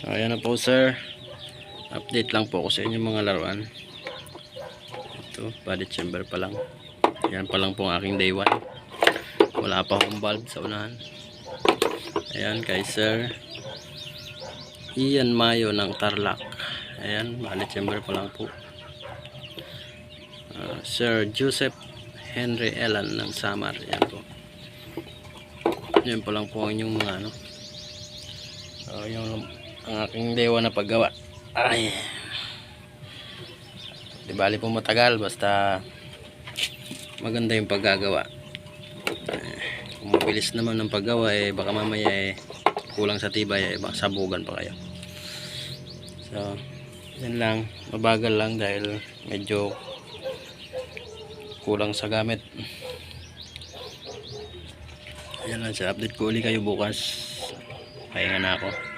Ayan na po sir, update lang po ako sa inyong mga laruan. Ito pa December pa lang. Ayan pa lang po ang aking day 1. Wala pa akong bulb sa unahan. Ayan kay sir Ian Mayo ng Tarlac. Ayan, pa December pa lang po. Sir Joseph Henry Elan ng Samar. Ayan po. Ayan pa lang po ang inyong mga ano. So yung ang aking day 1 na paggawa. Ay, di bali po matagal basta maganda yung paggagawa. Kung mabilis naman ng paggawa baka mamaya kulang sa tibay baka sabugan pa kayo. So yan lang, mabagal lang dahil medyo kulang sa gamit. Ayan lang, sa update ko ulit kayo bukas. Pahinga na ako.